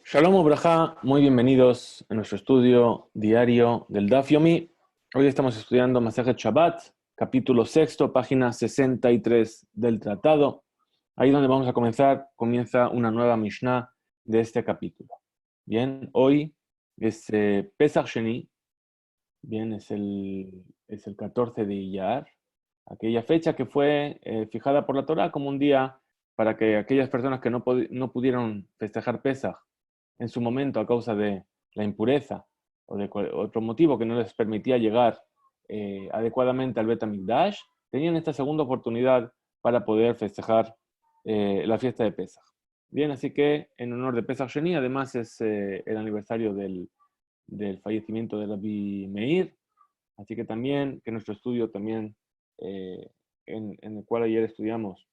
Shalom Ubrajá, muy bienvenidos a nuestro estudio diario del Daf Yomi. Hoy estamos estudiando Masejet Shabbat, capítulo sexto, página 63 del tratado. Ahí donde vamos a comenzar, comienza una nueva Mishnah de este capítulo. Bien, hoy es Pesach Sheni, bien, es el 14 de Iyar, aquella fecha que fue fijada por la Torá como un día para que aquellas personas que no pudieron festejar Pesach en su momento a causa de la impureza o de otro motivo que no les permitía llegar adecuadamente al Bet HaMikdash, tenían esta segunda oportunidad para poder festejar la fiesta de Pesach. Bien, así que en honor de Pesach Sheni, además es el aniversario del fallecimiento de Rabbi Meir, así que también, que nuestro estudio también, en el cual ayer estudiamos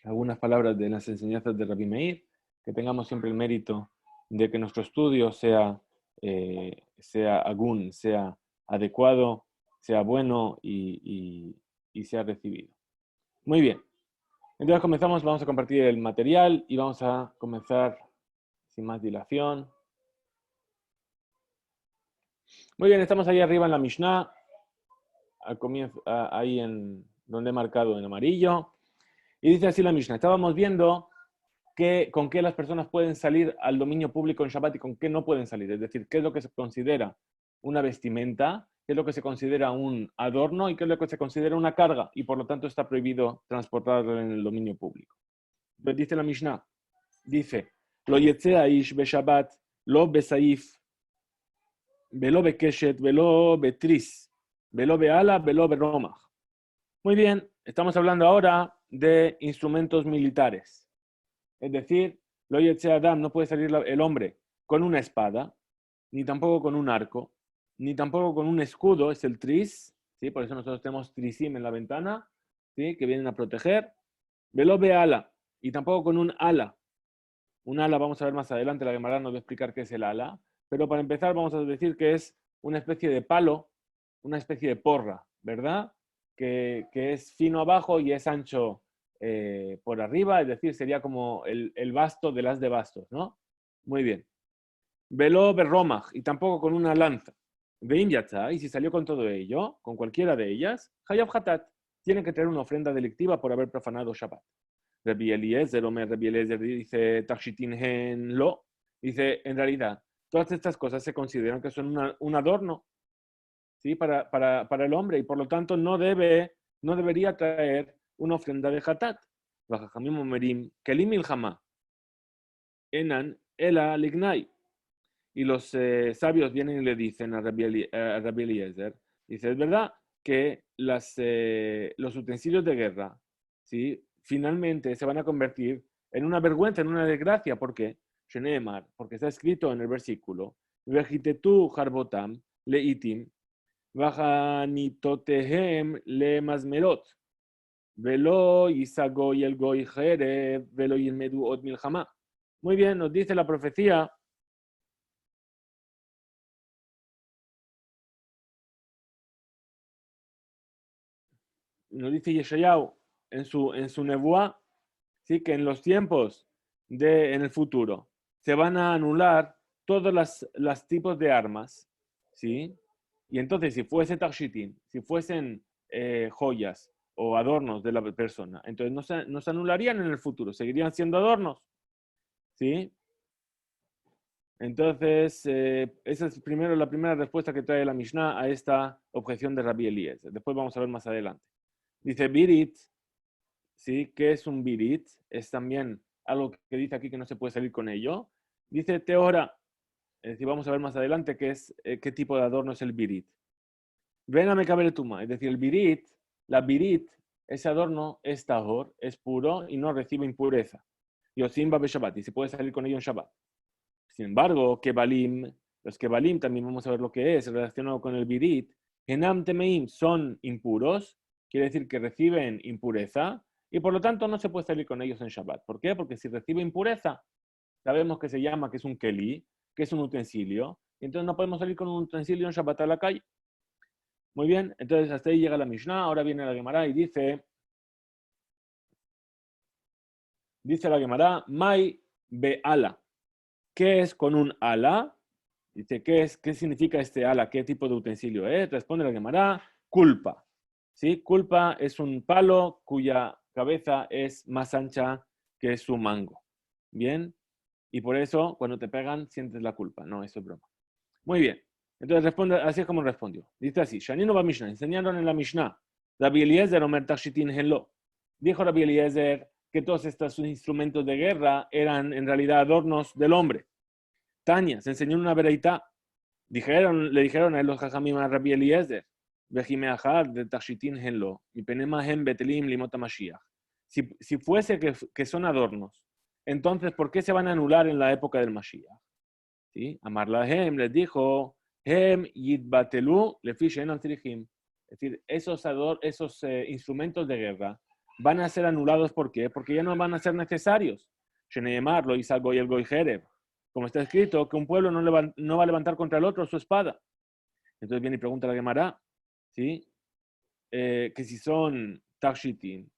algunas palabras de las enseñanzas de Rabbi Meir, que tengamos siempre el mérito de que nuestro estudio sea agún, sea adecuado, sea bueno y sea recibido. Muy bien. Entonces comenzamos, vamos a compartir el material y vamos a comenzar sin más dilación. Muy bien, estamos ahí arriba en la Mishnah, al comienzo, ahí en donde he marcado en amarillo. Y dice así la Mishnah, estábamos viendo con qué las personas pueden salir al dominio público en Shabbat y con qué no pueden salir. Es decir, qué es lo que se considera una vestimenta, qué es lo que se considera un adorno y qué es lo que se considera una carga. Y por lo tanto está prohibido transportarlo en el dominio público. Entonces dice la Mishnah, dice, lo yetzea ish be Shabbat, lo besaif, velo bekeshet, velo betris, velo beala, velo beromach. Muy bien, estamos hablando ahora de instrumentos militares. Es decir, lo Adam no puede salir el hombre con una espada, ni tampoco con un arco, ni tampoco con un escudo, es el tris, ¿sí? Por eso nosotros tenemos trisim en la ventana, ¿sí? Que vienen a proteger. Velo be ala, y tampoco con un ala. Un ala, vamos a ver más adelante, la Gemara nos va a explicar qué es el ala, pero para empezar vamos a decir que es una especie de palo, una especie de porra, ¿verdad? Que es fino abajo y es ancho por arriba, es decir, sería como el basto de las de bastos, ¿no? Muy bien. Velo berromach, y tampoco con una lanza. Veim yatza, y si salió con todo ello, con cualquiera de ellas, hayab hatat, tiene que tener una ofrenda delictiva por haber profanado Shabbat. Rabbi Eliezer, Rabbi Eliezer dice, Takshitin hen lo, dice, en realidad, todas estas cosas se consideran que son un adorno, ¿sí? Para el hombre, y por lo tanto no debería traer una ofrenda de hatat. Vajajamim omerim, kelim milhama, enan ela lignai. Y los sabios vienen y le dicen a Rabbi Eliezer, dice, es verdad que los utensilios de guerra, ¿sí? Finalmente se van a convertir en una vergüenza, en una desgracia. ¿Por qué? Sheneemar, porque está escrito en el versículo, Vejitetu harbotam leitim, vajanitotehem le masmerot, velo yisagoy el goy jereb, velo yilmedu od milhama. Muy bien, nos dice la profecía. Nos dice Yeshayahu en su nebuá, ¿sí? Que en los tiempos en el futuro se van a anular todos los tipos de armas, ¿sí? Y entonces si fuese takshitin, si fuesen joyas o adornos de la persona, entonces no se anularían en el futuro, seguirían siendo adornos, ¿sí? Entonces, esa es primero la primera respuesta que trae la Mishnah a esta objeción de Rabbi Eliezer. Después vamos a ver más adelante. Dice Birit, ¿sí? ¿Qué es un birit? Es también algo que dice aquí que no se puede salir con ello. Dice teora, es decir, vamos a ver más adelante qué tipo de adorno es el birit. Ven a Mekabel-Tuma, es decir, el birit, la birit, ese adorno es tahor, es puro y no recibe impureza. Yosim Babe Shabbat, y se puede salir con ello en Shabbat. Sin embargo, Kebalim, los Kebalim también vamos a ver lo que es relacionado con el birit. Enam Temeim son impuros, quiere decir que reciben impureza, y por lo tanto no se puede salir con ellos en Shabbat. ¿Por qué? Porque si recibe impureza, sabemos que se llama que es un keli, que es un utensilio, y entonces no podemos salir con un utensilio en Shabbat a la calle. Muy bien, entonces hasta ahí llega la Mishnah, ahora viene la Gemara y dice la Gemara, Mai Be'ala. ¿qué es con un ala? Dice, ¿qué significa este ala? ¿Qué tipo de utensilio es? Responde la Gemara, culpa. ¿Sí? Culpa es un palo cuya cabeza es más ancha que su mango. ¿Bien? Y por eso, cuando te pegan, sientes la culpa. No, eso es broma. Muy bien. Entonces responde, así es como respondió. Dice así, Shanino va Mishnah, enseñaron en la Mishnah, Rabbi Eliezer Omer Tashitin Hello. Dijo Rabbi Eliezer que todos estos instrumentos de guerra eran en realidad adornos del hombre. Tania, se enseñó una vereita. Le dijeron a él los jajamim a Rabbi Eliezer, Vejimeachad de Tashitin Hello, mi penemahem betelim limota mashiach. Si fuese que son adornos, entonces, ¿por qué se van a anular en la época del Mashiach? ¿Sí? Amar Lahem les dijo, Hem yitbatelu lefi she'enam tzrichim. Es decir, esos instrumentos de guerra van a ser anulados. ¿Por qué? Porque ya no van a ser necesarios. Sheneemar lo hizo el goy jereb. Como está escrito, que un pueblo no va a levantar contra el otro su espada. Entonces viene y pregunta la Gemara, ¿sí? Que si son takshitin,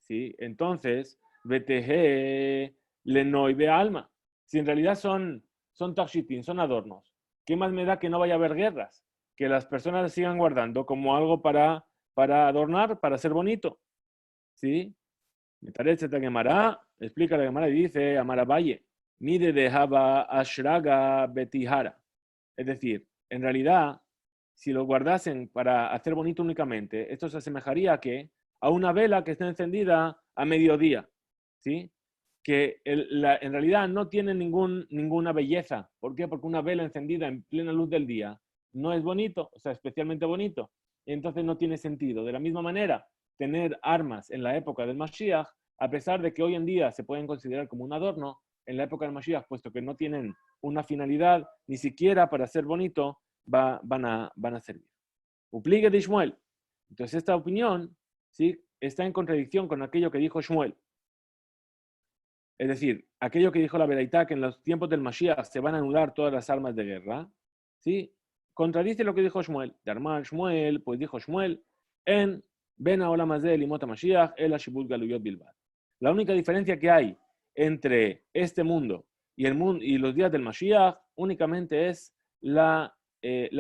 ¿sí? Entonces, BTG lenoi de alma. Si en realidad son takshitin, son adornos, ¿qué más me da que no vaya a haber guerras? Que las personas las sigan guardando como algo para adornar, para ser bonito. ¿Sí? Me parece que Gemara, explica la Gemara y dice, Amara Valle, mide de Haba Ashraga Betihara. Es decir, en realidad, si lo guardasen para hacer bonito únicamente, esto se asemejaría a una vela que está encendida a mediodía, ¿sí? Que en realidad no tiene ninguna belleza. ¿Por qué? Porque una vela encendida en plena luz del día no es bonito, o sea, especialmente bonito. Entonces no tiene sentido. De la misma manera, tener armas en la época del Mashiach, a pesar de que hoy en día se pueden considerar como un adorno, en la época del Mashiach, puesto que no tienen una finalidad, ni siquiera para ser bonito, van a servir. Upligue de Shmuel. Entonces esta opinión, ¿sí?, está en contradicción con aquello que dijo Shmuel. Es decir, aquello que dijo la Beraitá, que en los tiempos del Mashiach se van a anular todas las armas de guerra, ¿sí?, contradice lo que dijo Shmuel. Darman Shmuel, pues dijo Shmuel, en Ben Haolam Hazeh Limot HaMashiach El Hashibut Galuyot Bilbad. La única diferencia que hay entre este mundo y los días del Mashiach únicamente es la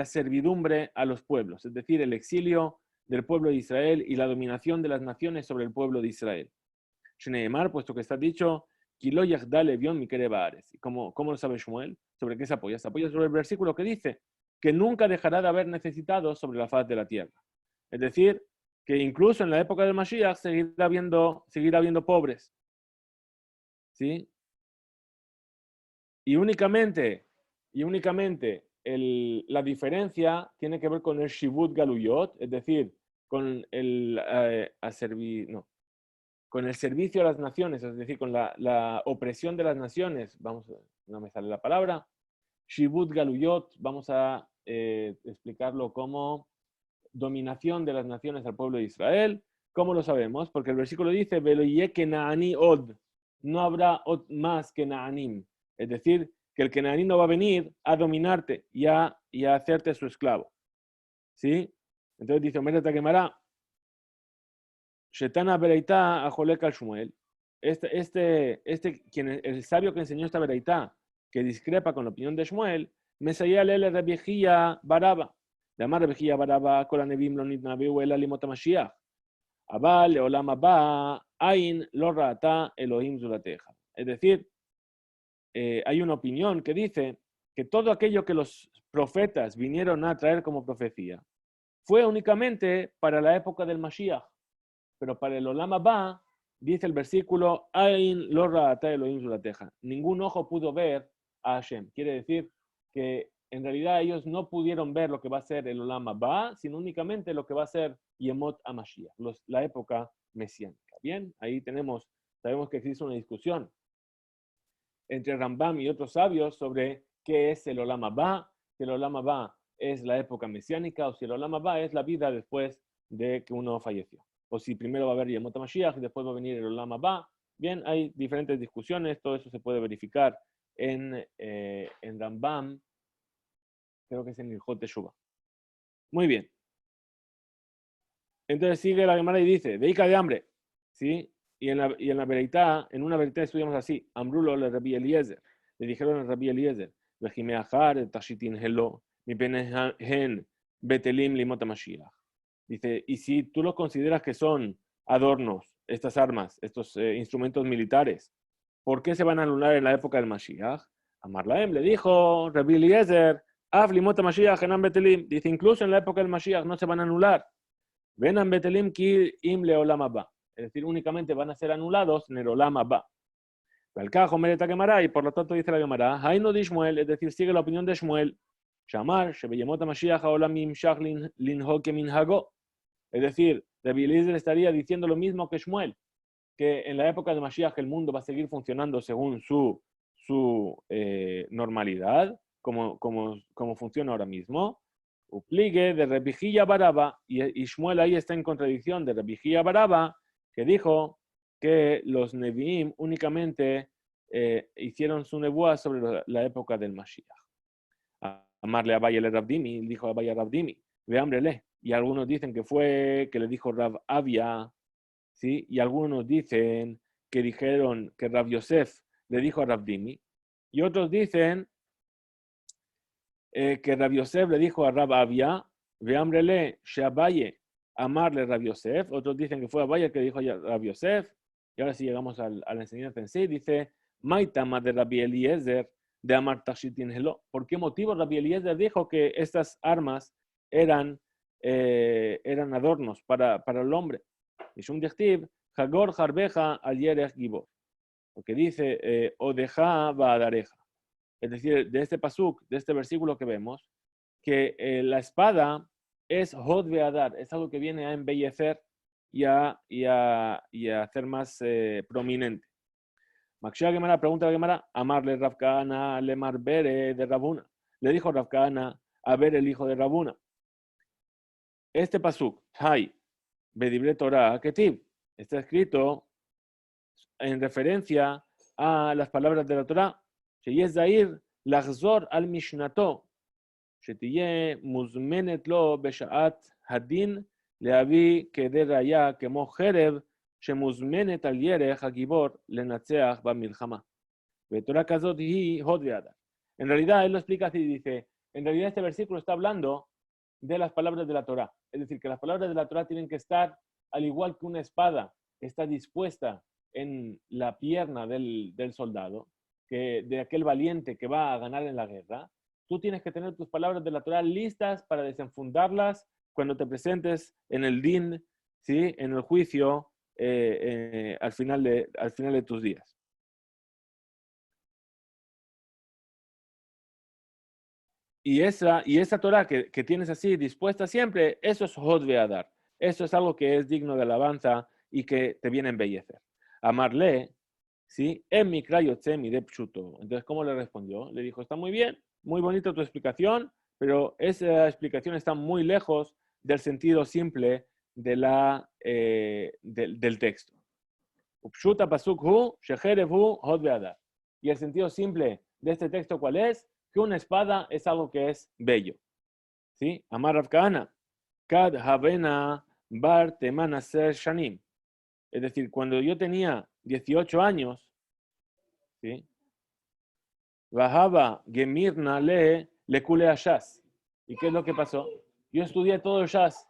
servidumbre a los pueblos, es decir, el exilio del pueblo de Israel y la dominación de las naciones sobre el pueblo de Israel. Shneemar, puesto que está dicho, Kilo Yagdale Bion Mikere Baares. ¿Cómo lo sabe Shmuel? ¿Sobre qué se apoya? Se apoya sobre el versículo que dice que nunca dejará de haber necesitados sobre la faz de la tierra. Es decir, que incluso en la época del Mashiach seguirá habiendo pobres. ¿Sí? Y únicamente la diferencia tiene que ver con el Shibut Galuyot, es decir, con con el servicio a las naciones, es decir, con la opresión de las naciones. No me sale la palabra. Shibut Galuyot, vamos a explicarlo como dominación de las naciones al pueblo de Israel. ¿Cómo lo sabemos? Porque el versículo dice, Veloye Kenaani od, no habrá más que Naanim. Es decir, que el Kenaani no va a venir a dominarte y a hacerte su esclavo. ¿Sí? Entonces dice, Omer Taquemara, Shetana Bereitá Ajolek al Shmuel. El sabio que enseñó esta Bereitá, que discrepa con la opinión de Shmuel, Mesayal el Rebijía Baraba. De amar Rebijía Baraba, Kolanevim lo nitnabeu el alimot Mashiach. Abal, Leolam Abba, Ain, lo rata, Elohim Zulateja. Es decir, hay una opinión que dice que todo aquello que los profetas vinieron a traer como profecía fue únicamente para la época del Mashiach. Pero para el Olam Abba, dice el versículo, Ain lo ra'ata Elohim zulateja. Ningún ojo pudo ver a Hashem. Quiere decir que en realidad ellos no pudieron ver lo que va a ser el Olam Abba, sino únicamente lo que va a ser Yemot HaMashiach, la época mesiánica. Bien, ahí sabemos que existe una discusión entre Rambam y otros sabios sobre qué es el Olam Abba, si el Olam Abba es la época mesiánica o si el Olam Abba es la vida después de que uno falleció. O si primero va a haber Yemot HaMashiach y después va a venir el Olam Abba. Bien, hay diferentes discusiones, todo eso se puede verificar en Rambam, creo que es en Ilhot Teshuvah. Muy bien. Entonces sigue la Gemara y dice, Veika de hambre, ¿sí? Y en la Bereitá, en una Bereitá estudiamos así, Amrulo le Rabbi Eliezer. le dijeron a Rabbi Eliezer, Vejimeachar, Tashitin Helo, mi penehen, Betelim Limot Mashiach. Dice, y si tú los consideras que son adornos, estas armas, estos instrumentos militares, ¿por qué se van a anular en la época del Mashiach? Amar Laem le dijo, Rabbi Eliezer, Af Limot Mashiach, Enam Betelim. Dice, incluso en la época del Mashiach no se van a anular. Venan Betelim ki im leolam haba. Es decir, únicamente van a ser anulados en el olam haba. Y por lo tanto dice la Gemara, Haino de Shmuel, es decir, sigue la opinión de Shmuel, Shamar, Shebeyemot Mashiach haolam imshach linho keminhago. Es decir, Rabbi Eliezer estaría diciendo lo mismo que Shmuel, que en la época de Mashiach el mundo va a seguir funcionando según su normalidad, como funciona ahora mismo. Upligue de Rabbi Hilla Baraba, y Shmuel ahí está en contradicción de Rabbi Hilla Baraba, que dijo que los Nevi'im únicamente hicieron su nebuá sobre la época del Mashiach. Amarle a Abaye le Rabdimi, dijo a Abaye Rabdimi, ve hambrele. Y algunos dicen que le dijo Rav Avia, ¿sí? Y algunos dicen que dijeron que Rav Yosef le dijo a Rabdimi, y otros dicen que Rav Yosef le dijo a Rav Avia, ve hambrele, Sheabaye, amarle Rav Yosef. Otros dicen que fue Abaye que dijo a Rav Yosef. Y ahora sí llegamos a la enseñanza en sí. Dice, Maitama de Rabbi Eliezer de Amar Tashitin Helo. ¿Por qué motivo Rabbi Eliezer dijo que estas armas eran adornos para el hombre? Mishum Dichtiv, Hagor Harbeja al Yerech Gibor. Porque dice, Odeja Baadareja. Es decir, de este pasuk, de este versículo que vemos, que la espada es Hod Beadar, es algo que viene a embellecer y a hacer más prominente. Maxia Gemara pregunta a la Gemara, amarle Rav Kahana le marbere de Rabuna. Le dijo Rav Kahana a ver el hijo de Rabuna. Este pasuk, Hay, Bedibre Torah, Ketib, está escrito en referencia a las palabras de la Torah. Sheyez Zair, Lachzor al Mishnato, Shetiye Muzmenet lo Beshaat Hadin, Leavi Kederaya, Kemo Jereb, שמוזמנת על ירך הגיבור לנצח במלחמה. ותורה כזאת היא הוד והדר. En realidad, él lo explica así, dice, en realidad este versículo está hablando de las palabras de la Torah. Es decir, que las palabras de la Torah tienen que estar, al igual que una espada está dispuesta en la pierna del soldado, que de aquel valiente que va a ganar en la guerra, tú tienes que tener tus palabras de la Torah listas para desenfundarlas cuando te presentes en el din, ¿sí? En el juicio, al final de tus días. Y esa Torah que tienes así dispuesta siempre, eso es Hod Ve'adar. Eso es algo que es digno de alabanza y que te viene a embellecer. Amarle, ¿sí? En mi crayotse mi de pshuto. Entonces, ¿cómo le respondió? Le dijo, está muy bien, muy bonita tu explicación, pero esa explicación está muy lejos del sentido simple del texto. Upshuta pasuk hu, shecherev hu, hod ve'adar. Y el sentido simple de este texto, ¿cuál es? Que una espada es algo que es bello. ¿Sí? Amar Rav Kahana, kad havena bar temana ser shanim. Es decir, cuando yo tenía 18 años, ¿sí? Vahaba gemirna le kule a shas. ¿Y qué es lo que pasó? Yo estudié todo el shas.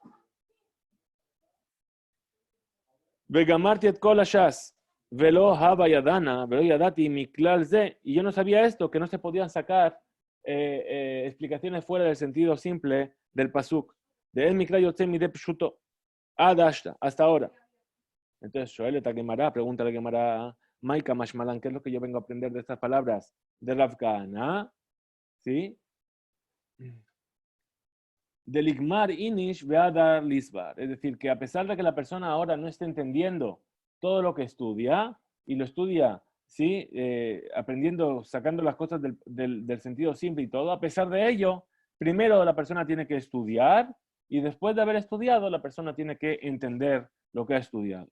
Vegamarti et kol shas. Velo haba yadana, velo yadati miklal ze. Y yo no sabía esto, que no se podían sacar explicaciones fuera del sentido simple del pasuk. De el mikla yotzemi de pshuto. Adashta, hasta ahora. Entonces, Shoel Gemara, pregunta a la Gemara, Maika Mashmalan, ¿qué es lo que yo vengo a aprender de estas palabras de Rav Kahana? ¿Sí? Del Igmar Inish Beadar Lisbar. Es decir, que a pesar de que la persona ahora no esté entendiendo todo lo que estudia, y lo estudia, ¿sí? Aprendiendo, sacando las cosas del sentido simple y todo, a pesar de ello, primero la persona tiene que estudiar, y después de haber estudiado, la persona tiene que entender lo que ha estudiado.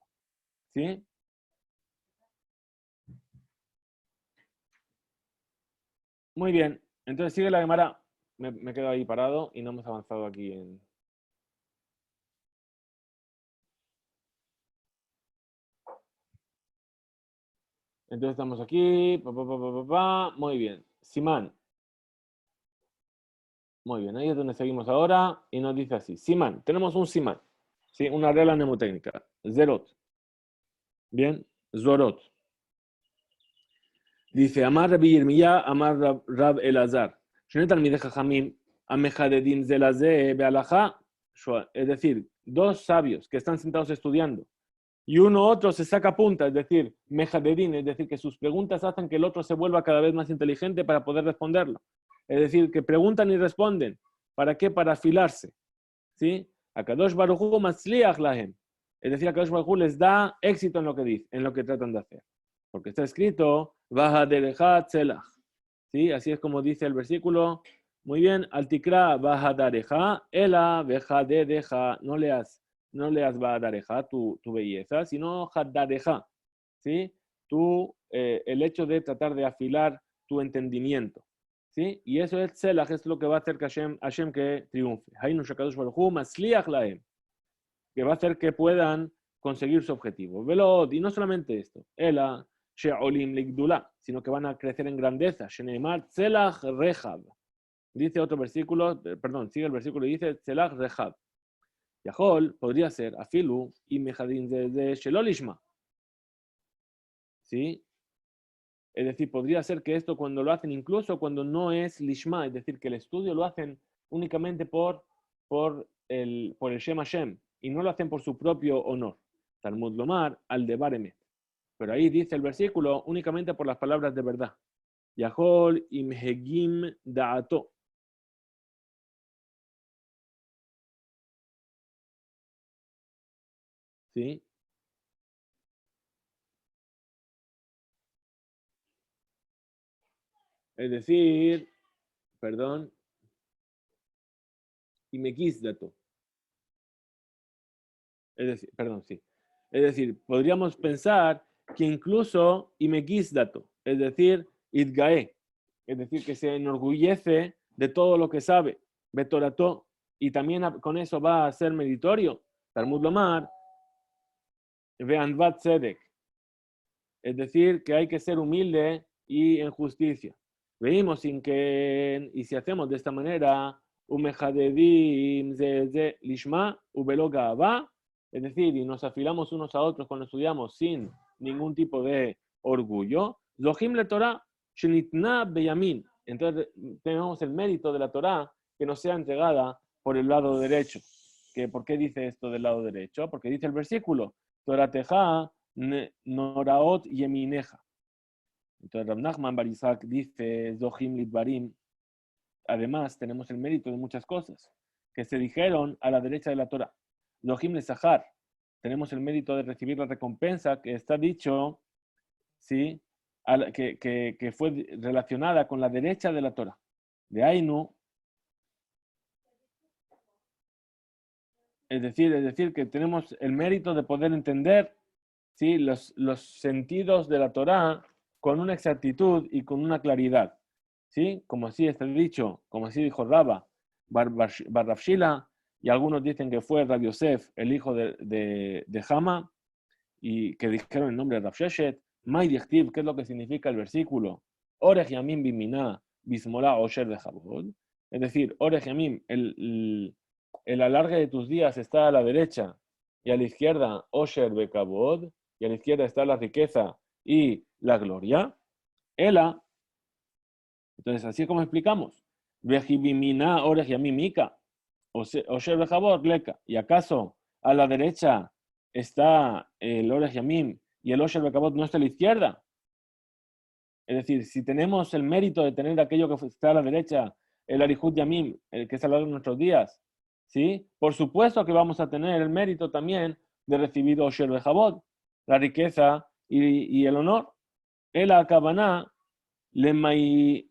¿Sí? Muy bien. Entonces sigue la Gemara. Me quedo ahí parado y no hemos avanzado aquí en... Entonces estamos aquí. Muy bien. Simán. Muy bien, ahí es donde seguimos ahora y nos dice así. Simán, tenemos un simán, ¿sí? Una regla mnemotécnica. Zerot. Bien, Zorot. Dice, Amar Rabbi Yirmiyah, Amar Rab Elazar. Es decir, dos sabios que están sentados estudiando y uno otro se saca punta, es decir, mejadedin, es decir, que sus preguntas hacen que el otro se vuelva cada vez más inteligente para poder responderlo. Es decir, que preguntan y responden. ¿Para qué? Para afilarse. ¿Sí? A Kadosh Baruj Hu matzliach lahem. Es decir, a Kadosh Baruj Hu les da éxito en lo que dicen, en lo que tratan de hacer. Porque está escrito, Baja derecha tzelach. ¿Sí? Así es como dice el versículo. Muy bien, al tikra baja dareja, ela beja de deja. No leas baja dareja, tu belleza, sino hadareja. ¿Sí? El hecho de tratar de afilar tu entendimiento. ¿Sí? Y eso es tzelach, es lo que va a hacer que Hashem que triunfe. Hainu shakadosh baruj hu masliach lahem, que va a hacer que puedan conseguir su objetivo. Velod, y no solamente esto, ela she'olim ligdula, sino que van a crecer en grandeza. Sheneimar tzelach rehab. Dice otro versículo, perdón, sigue el versículo y dice tzelach rehab. Yahol podría ser afilu y mejadin de shelolishma. ¿Sí? Es decir, podría ser que esto cuando lo hacen, incluso cuando no es lishma, es decir, que el estudio lo hacen únicamente por el Shem Hashem y no lo hacen por su propio honor. Talmud Lomar al de Baremet. Pero ahí dice el versículo únicamente por las palabras de verdad. Yahol imhegim da'ato. ¿Sí? Es decir, perdón, dato. Es decir, perdón, sí. Es decir, podríamos pensar que incluso dato, es decir, Idgae, es decir, que se enorgullece de todo lo que sabe, Betorato, y también con eso va a ser meritorio. Talmud Lomar, Ve'anvat Tzedek, es decir, que hay que ser humilde y en justicia. Veimos sin que, y si hacemos de esta manera, Umejadedim ze lishma ubeloga va, es decir, y nos afilamos unos a otros cuando estudiamos sin ningún tipo de orgullo, Zohim le Torah, shenitna beyamin. Entonces tenemos el mérito de la Torah que nos sea entregada por el lado derecho. ¿Por qué dice esto del lado derecho? Porque dice el versículo, Torah teja Noraot Yemineja. Entonces, Rav Nachman Bar Isaac dice, Zohim Lidbarim, además tenemos el mérito de muchas cosas que se dijeron a la derecha de la Torah. Zohim Lesahar, tenemos el mérito de recibir la recompensa que está dicho, ¿sí? Que fue relacionada con la derecha de la Torah. De Ainu, es decir, que tenemos el mérito de poder entender, ¿sí? los sentidos de la Torah con una exactitud y con una claridad. ¿Sí? Como así está dicho, como así dijo Rabba, Bar Rav Shila, y algunos dicen que fue Rav Yosef, el hijo de Hama, y que dijeron el nombre de Rav Sheshet. May Dichtiv, ¿qué es lo que significa el versículo? Orech Yamim Bimina, Bismolá Osher de Jabod. Es decir, Orech Yamim, el alargue de tus días está a la derecha, y a la izquierda Osher Bekabod, y a la izquierda está la riqueza y la gloria. Ela, entonces así es como explicamos. Vejibimina Orech Yamim Mika, Osher Bekabod Leka. ¿Y acaso a la derecha está el Orech Yamim y el Osher Bekabod no está a la izquierda? Es decir, si tenemos el mérito de tener aquello que está a la derecha, el Arihut Yamim, el que es a lo largo de nuestros días, ¿sí? Por supuesto que vamos a tener el mérito también de recibir Osher Bechabod, la riqueza y el honor. El Akabaná, Lemaiminin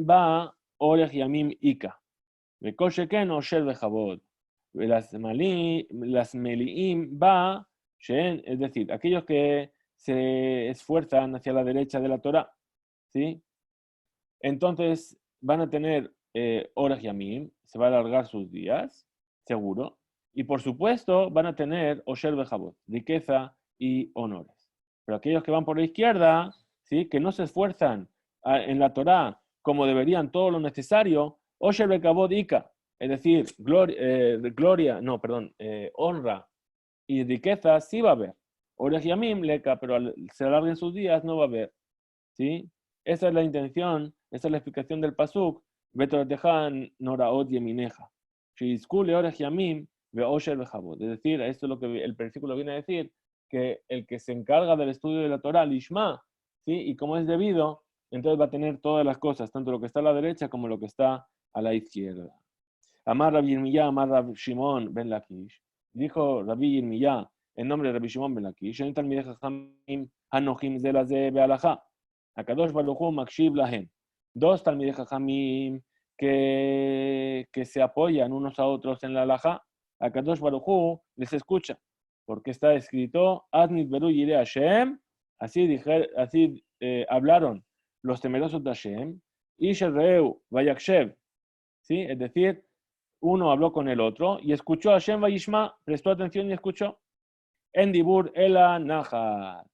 ba Orech Yamim Ika. Bekosheken Osher Bechabod. Las Meliim ba Shen, es decir, aquellos que se esfuerzan hacia la derecha de la Torah, ¿sí? Entonces van a tener Orech Yamim, se va a alargar sus días, seguro, y por supuesto van a tener Osher Bechabot, riqueza y honores. Pero aquellos que van por la izquierda, ¿sí? Que no se esfuerzan en la Torá como deberían todo lo necesario, Osher Bekavod Ika, es decir, honra y riqueza sí va a haber. Orech Yamim Leka, pero al se alarguen sus días no va a haber. ¿Sí? Esa es la intención, esa es la explicación del pasuk. Betoratejan noraot yemineja. Shizkule orech yamim veosher bechabod. Es decir, esto es lo que el versículo viene a decir, que el que se encarga del estudio de la Torah, lishma, ¿sí? Y como es debido, entonces va a tener todas las cosas, tanto lo que está a la derecha como lo que está a la izquierda. Amar Rabbi Yirmiyah, Amar Rabbi Shimon ben Lakish. Dijo Rabbi Yirmiyah, en nombre de Rabbi Shimon ben Lakish, en Talmidei Chachamim hanochim ze laze be'alacha. Akadosh Baruch Hu makshib lahem. Dos Talmidei Chachamim que se apoyan unos a otros en la halajá. Akadosh Baruch Hu les escucha, porque está escrito, Adnit beru yirei Hashem, así hablaron los temerosos de Hashem, Ish reu vayakshev, ¿sí? Es decir, uno habló con el otro y escuchó a Hashem Vayishma, prestó atención y escuchó. En Dibur Ela Nahat.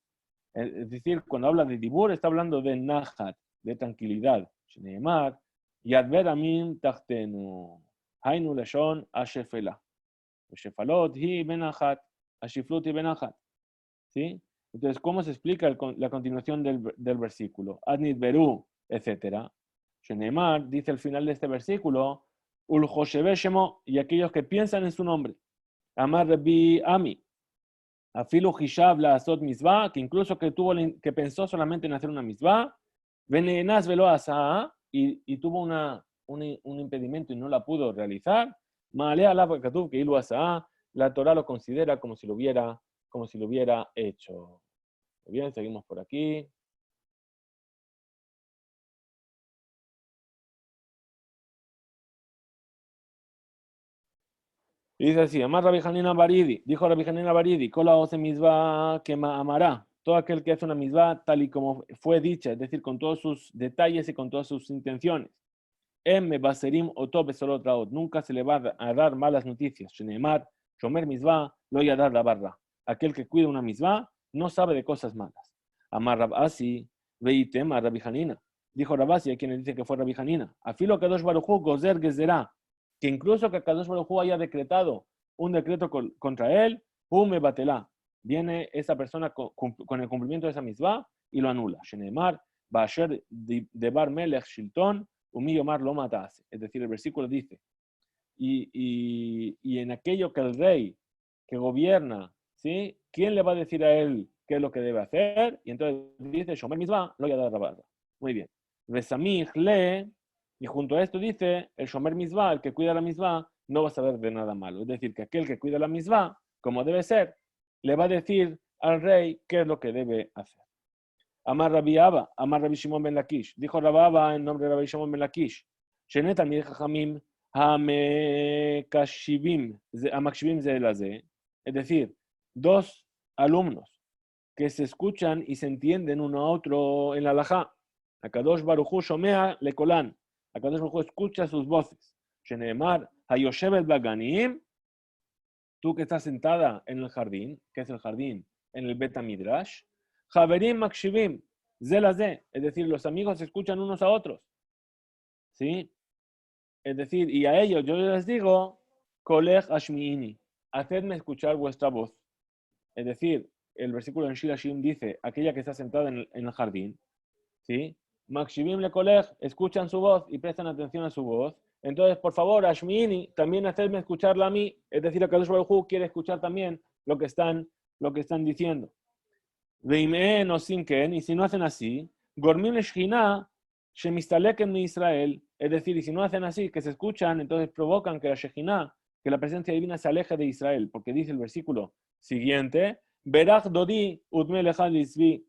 Es decir, cuando habla de Dibur, está hablando de Nahat, de tranquilidad. Shneemar, Yadver Amin Tachtenu, Hainu Lashon Ashefela. Shefalot Hi Benahat, Ashiflut Hi Benahat. ¿Sí? Entonces, ¿cómo se explica la continuación del versículo? Adnit Beru, etc. Shneemar dice al final de este versículo, Ul Joshebe Shemo, y aquellos que piensan en su nombre. Amar Rabbi Ami, Afilu Hishab la Asot Misbah, que incluso que pensó solamente en hacer una Misbah, Venenas Velo Asa, y tuvo un impedimento y no la pudo realizar, Maalea la Katub, que Ilu Asa, la Torah lo considera como si lo hubiera hecho. Muy bien, seguimos por aquí. Y dice así, Amar Rabbi Hanina Baridi, dijo Rabbi Hanina Baridi, Kola ose misbah que amará. Todo aquel que hace una misbah tal y como fue dicha, es decir, con todos sus detalles y con todas sus intenciones. M baserim oto besolotraot, nunca se le va a dar malas noticias. Shenemar, shomer misbah, lo yadar la barra. Aquel que cuida una misbah no sabe de cosas malas. Amar Rabasi, veitem a Rabbi Hanina. Dijo Rabasi, a quien le dice que fue Rabbi Hanina. Afilo Kadosh Baruj Hu gozer gezerá, que incluso que Kadosh Baruj Hu haya decretado un decreto contra él, me batelá. Viene esa persona con el cumplimiento de esa misbah y lo anula. Shenemar, Basher de Bar Melech Shilton, Umiyomar lo matase. Es decir, el versículo dice, y en aquello que el rey que gobierna, ¿sí? ¿Quién le va a decir a él qué es lo que debe hacer? Y entonces dice, Shomer Misbah, lo voy a dar la barra. Muy bien. Resamih le, y junto a esto dice, el Shomer Misbah, el que cuida la Misbah, no va a saber de nada malo. Es decir, que aquel que cuida la Misbah, como debe ser, le va a decir al rey qué es lo que debe hacer. Amar Rabbi Abba, Amar Rabbi Shimon ben Lakish. Dijo Rabbi Abba en nombre de Rabbi Shimon ben Lakish. Shenet Talmidei Chachamim Hamakshivim ze laze. Es decir, dos alumnos que se escuchan y se entienden uno a otro en la halajá. Akadosh Baruj Hu shomea lekolan. Akadosh Baruj Hu escucha sus voces. Sheneemar hayoshevet baganim. Tú que estás sentada en el jardín, ¿qué es el jardín? En el Bet Midrash. Javerim makshivim, zelazé, es decir, los amigos se escuchan unos a otros. ¿Sí? Es decir, y a ellos yo les digo, kolech ashmiini, hacedme escuchar vuestra voz. Es decir, el versículo en Shir Hashim dice, aquella que está sentada en el jardín, ¿sí? Makshivim le kolech, escuchan su voz y prestan atención a su voz. Entonces, por favor, ashmiini, también hacedme escucharla a mí. Es decir, Akadosh Baruj Hu quiere escuchar también lo que están diciendo. Veimeen o sinken, y si no hacen así, Gormim Shechina, Shemistaleken mi Israel, es decir, y si no hacen así, que se escuchan, entonces provocan que la Shechina, que la presencia divina se aleje de Israel, porque dice el versículo siguiente, Berach Dodi Udme Lechad Lisvi,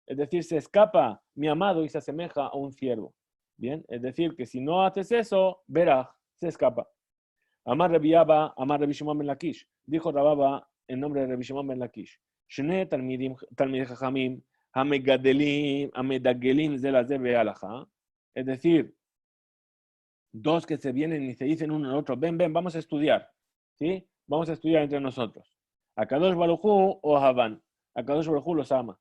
es decir, se escapa mi amado y se asemeja a un ciervo. Bien, es decir, que si no haces eso, Berach se escapa. Amar Rabbi Abba, Amar Rabbi Shimon ben Lakish, dijo Rababa en nombre de Rabbi Shimon ben Lakish. Shne Talmidei Chachamim, Hamedagelim ze laze be'alacha. Es decir, dos que se vienen y se dicen uno al otro, ven, vamos a estudiar. ¿Sí? Vamos a estudiar entre nosotros. Akadosh Baruj Hu o Havan. Akadosh Baruj Hu los ama.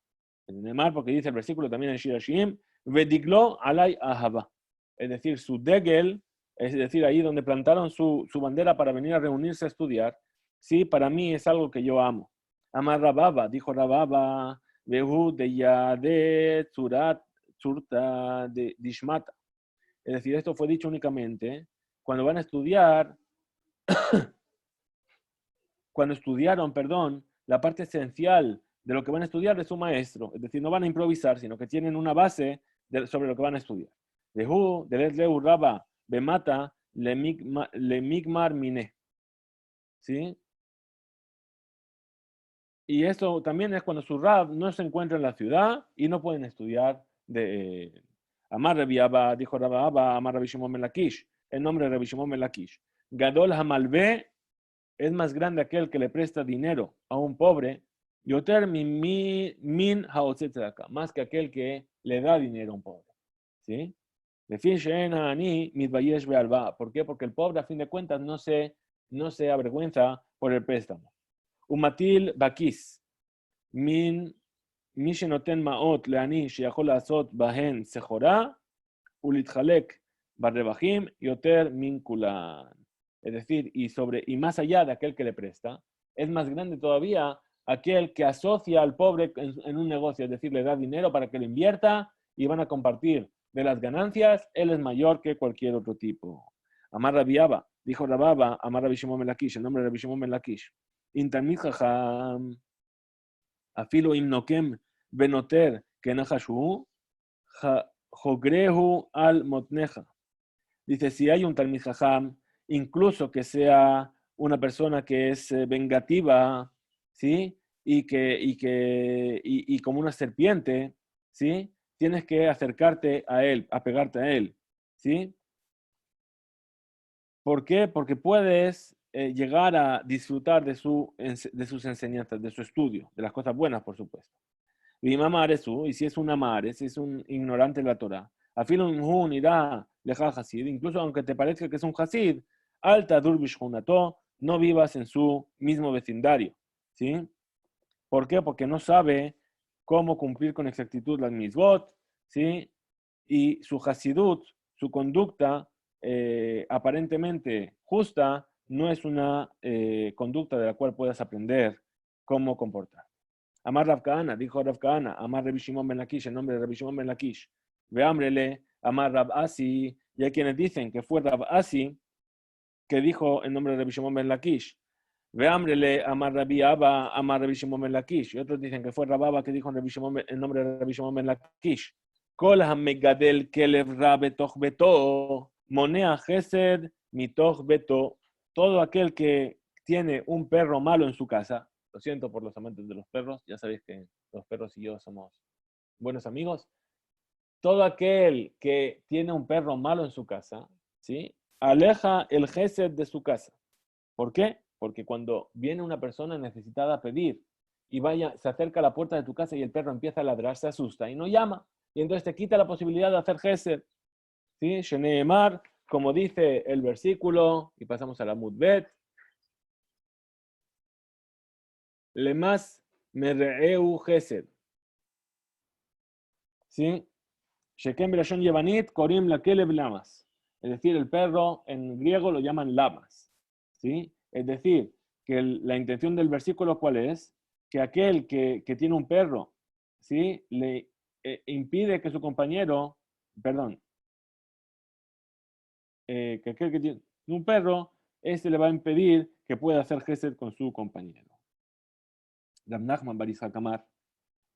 Neymar, porque dice el versículo también en Shirashim, Vediglo alay ahaba. Es decir, su degel, es decir, ahí donde plantaron su bandera para venir a reunirse a estudiar, sí, para mí es algo que yo amo. Amar Rababa, dijo Rababa, Behu de Yade Tzurta de Dishmata. Es decir, esto fue dicho únicamente cuando van a estudiar, cuando estudiaron, perdón, la parte esencial de lo que van a estudiar de su maestro. Es decir, no van a improvisar, sino que tienen una base sobre lo que van a estudiar. Dehu, Delet Raba, Bemata, le Migmar Mine. ¿Sí? Y esto también es cuando su Rab no se encuentra en la ciudad y no pueden estudiar de Amar Rabbi Abba, dijo Rabbi Abba, Amar Rabbi Shimon ben Lakish, el nombre de Rabbi Shimon ben Lakish. Gadol Hamalve es más grande aquel que le presta dinero a un pobre, Yoter min haotzetzedaka, más que aquel que le da dinero a un pobre. ¿Sí? ¿Por qué? Porque el pobre a fin de cuentas no se avergüenza por el préstamo. Umatil bakis, min mishenoten maot leani שיכול לעשות בהן סחורה ולהתחלק ברווחים יותר מן כולן. Es decir, y más allá de aquel que le presta, es más grande todavía aquel que asocia al pobre en un negocio, es decir, le da dinero para que lo invierta y van a compartir de las ganancias, él es mayor que cualquier otro tipo. Amar Rabiaba, dijo Rababa, Amar Rabbi Shimon ben Lakish, el nombre de Rabbi Shimon ben Lakish. Intamid Jajam, afilo imnokem benoter kenachashu, jogrehu al motneja. Dice, si hay un Talmid Jajam, incluso que sea una persona que es vengativa, ¿sí? Y como una serpiente, ¿sí? Tienes que acercarte a él, apegarte a él, ¿sí? ¿Por qué? Porque puedes llegar a disfrutar de sus enseñanzas, de su estudio, de las cosas buenas, por supuesto. Y si es un amare, si es un ignorante de la Torah, afilo un irá leja hasid, incluso aunque te parezca que es un hasid, alta durbish hunato, no vivas en su mismo vecindario, ¿sí? ¿Por qué? Porque no sabe cómo cumplir con exactitud las misbot, ¿sí? Y su hasidut, su conducta aparentemente justa, no es una conducta de la cual puedas aprender cómo comportar. Amar Rav Kahana, dijo Rav Kahana, Amar Rabbi Shimon ben Lakish, el nombre de Rabbi Shimon ben Lakish. Veámbrele, Amar Rav Asi, y hay quienes dicen que fue Rav Asi que dijo el nombre de Rabbi Shimon ben Lakish. Veámbrele, Amar Rabbi Abba, Amar Rabbi Shimon ben Lakish. Y otros dicen que fue Rav Abba que dijo el nombre de Rabbi Shimon ben Lakish. Kol hamegadel kelev ra betoch beto, monea chesed mitoch beto. Todo aquel que tiene un perro malo en su casa, lo siento por los amantes de los perros, ya sabéis que los perros y yo somos buenos amigos. Todo aquel que tiene un perro malo en su casa, ¿sí? Aleja el gesed de su casa. ¿Por qué? Porque cuando viene una persona necesitada a pedir y se acerca a la puerta de tu casa y el perro empieza a ladrar, se asusta y no llama. Y entonces te quita la posibilidad de hacer gesed. ¿Sí? Sheneemar, como dice el versículo, y pasamos a la Mudbet, Lemas mereu gesed. ¿Sí? Shekem Belashon Yevanit, Korim Lakelev Lamas. Es decir, el perro en griego lo llaman lamas. ¿Sí? Es decir, que la intención del versículo, ¿cuál es? Que aquel que tiene un perro, ¿sí? Le impide que su compañero, perdón, que aquel que tiene un perro, este le va a impedir que pueda hacer gesed con su compañero. Rav Nachman bar Yitzhak Amar,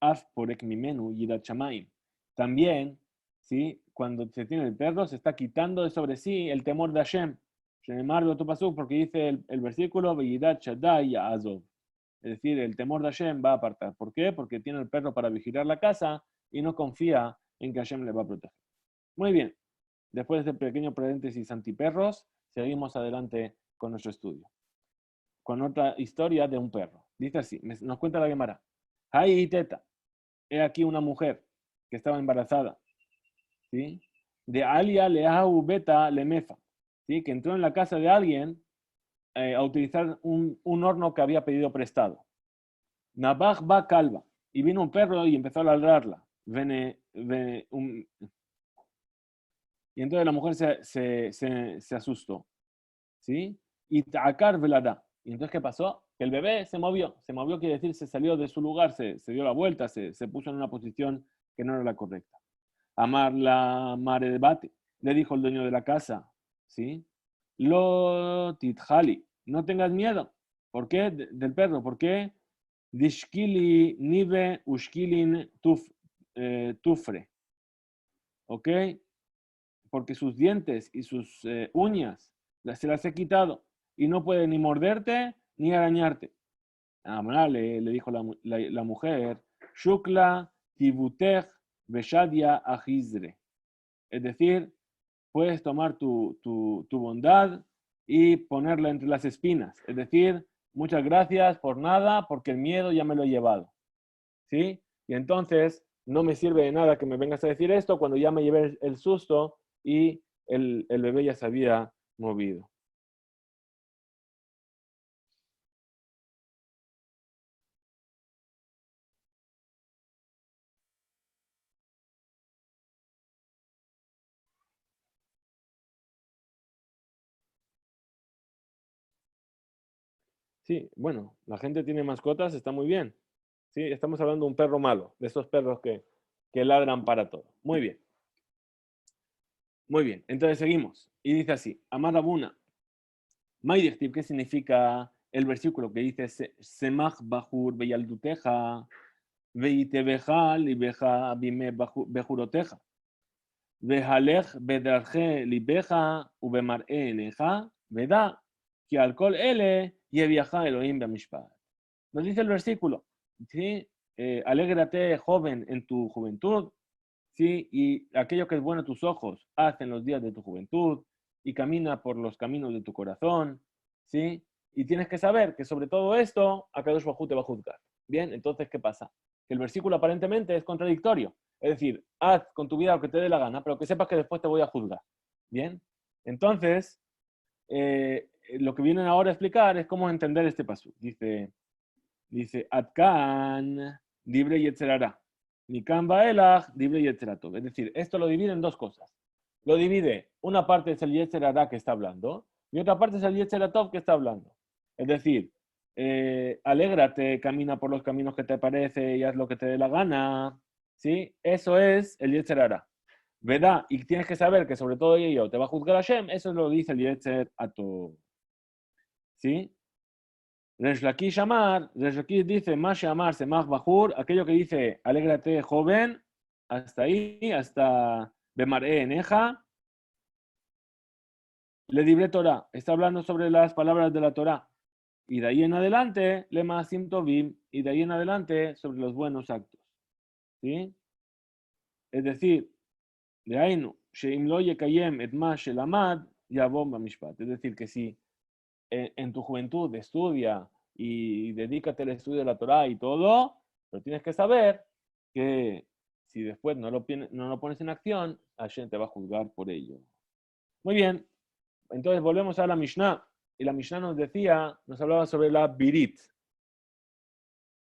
Af porek mimenu yirat shamayim. También, ¿sí? Cuando se tiene el perro, se está quitando de sobre sí el temor de Hashem. Porque dice el versículo, Yirat Shaddai Azov. Es decir, el temor de Hashem va a apartar. ¿Por qué? Porque tiene el perro para vigilar la casa y no confía en que Hashem le va a proteger. Muy bien. Después de este pequeño paréntesis antiperros, seguimos adelante con nuestro estudio. Con otra historia de un perro. Dice así, nos cuenta la Gemara. Hay teta. He aquí una mujer que estaba embarazada, ¿sí? De alia leahu beta lemefa, ¿sí? Que entró en la casa de alguien a utilizar un horno que había pedido prestado. Nabaj ba calva. y vino un perro y empezó a ladrarla. Y entonces la mujer se asustó, ¿sí? Y ta'akar velada. ¿Y entonces qué pasó? Que el bebé se movió. Se movió quiere decir se salió de su lugar, se dio la vuelta, se puso en una posición que no era la correcta. Amar la mare de bate. Le dijo el dueño de la casa, ¿sí? Lo titjali. No tengas miedo. ¿Por qué? Del perro. ¿Por qué? Dishkili nive ushkilin tufre. ¿Ok? Porque sus dientes y sus uñas se las he quitado y no puede ni morderte ni arañarte. Amra le dijo la mujer, Shukla tibutech beshadia ahizre. Es decir, puedes tomar tu bondad y ponerla entre las espinas. Es decir, muchas gracias por nada, porque el miedo ya me lo he llevado. ¿Sí? Y entonces no me sirve de nada que me vengas a decir esto cuando ya me llevé el susto y el bebé ya se había movido. Sí, bueno, la gente tiene mascotas, está muy bien. Sí, estamos hablando de un perro malo, de esos perros que ladran para todo. Muy bien, muy bien. Entonces seguimos. Y dice así, Amada Buna, Maidichtib, ¿qué significa el versículo que dice Semach Bajur Beyalduteja, Veitebeja, Libeja Bime Bejuroteja? Vejalech bedarje libeja ubemar'e eneja, veda, que al kol ele yeviaja Elohim bamishpat. Nos dice el versículo, ¿sí? Alégrate, joven, en tu juventud, ¿sí? Y aquello que es bueno a tus ojos, haz en los días de tu juventud, y camina por los caminos de tu corazón, ¿sí? Y tienes que saber que sobre todo esto, Akadosh Bajú te va a juzgar. Bien, entonces, ¿qué pasa? Que el versículo aparentemente es contradictorio. Es decir, haz con tu vida lo que te dé la gana, pero que sepas que después te voy a juzgar. Bien, entonces, lo que vienen ahora a explicar es cómo entender este paso. Dice, Atkan, libre yetzerara. Mikan baelach, libre yetzeratov. Es decir, esto lo divide en dos cosas. Lo divide, una parte es el yetzerara que está hablando, y otra parte es el yetzeratov que está hablando. Es decir, alégrate, camina por los caminos que te parece y haz lo que te dé la gana. ¿Sí? Eso es el yetzerara. ¿Verdad? Y tienes que saber que sobre todo ello te va a juzgar Hashem. Eso lo dice el yetzeratov. ¿Sí? Resh Lakish Amar, Resh Lakish dice, Masha Amar Semach Bajur, aquello que dice, alégrate joven, hasta ahí, hasta Bemaré Eneja, le dibre Torah, está hablando sobre las palabras de la Torah. Y de ahí en adelante, le Maasim Tovim, y de ahí en adelante sobre los buenos actos. ¿Sí? Es decir, de Ainu, Sheim lo yekayem et ma shelamad, yabom bamishpat. Es decir, que si en tu juventud estudia y dedícate al estudio de la Torah y todo, pero tienes que saber que si después no lo pones en acción, Hashem te va a juzgar por ello. Muy bien, entonces volvemos a la Mishnah. Y la Mishnah nos hablaba sobre la Birit.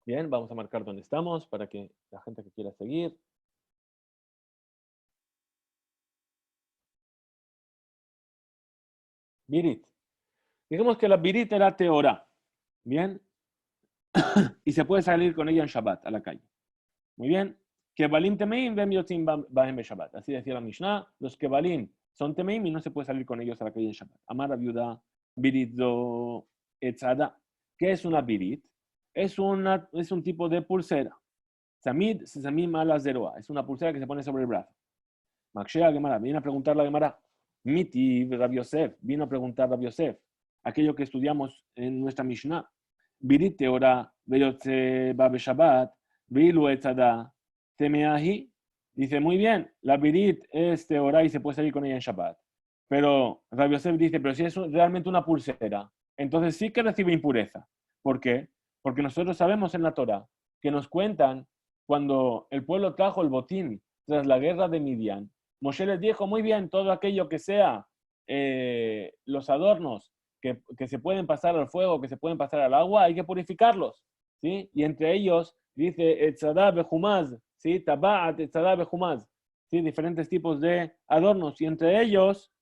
Bien, vamos a marcar dónde estamos para que la gente que quiera seguir. Birit. Digamos que la Birit era Teorá. Bien, y se puede salir con ella en Shabbat, a la calle. Muy bien. Kebalim temeim vem yotzim bahem Shabbat. Así decía la Mishnah. Los kebalim son temeim y no se puede salir con ellos a la calle en Shabbat. Amar la viuda birit do etzada. ¿Qué es una birit? Es un tipo de pulsera. Samid samim ala zeroa. Es una pulsera que se pone sobre el brazo. Makshea Gemara. Viene a preguntar la Gemara. Miti Rabbi Yosef. Vino a preguntar Rabbi Yosef. Aquello que estudiamos en nuestra Mishnah. Birit teora veyotze ba Shabbat. Bilu etzada. Temeahi dice, muy bien, la birit es teorá y se puede salir con ella en Shabbat. Pero Rabbi Yosef dice, pero si es realmente una pulsera, entonces sí que recibe impureza. ¿Por qué? Porque nosotros sabemos en la Torah que nos cuentan cuando el pueblo trajo el botín tras la guerra de Midian, Moshe les dijo, muy bien, todo aquello que sea los adornos que se pueden pasar al fuego, que se pueden pasar al agua, hay que purificarlos. ¿Sí? Y entre ellos Dice etzadá bejumaz, ¿sí? Tabaat etzadá bejumaz, ¿sí? Diferentes tipos de adornos. Y entre ellos,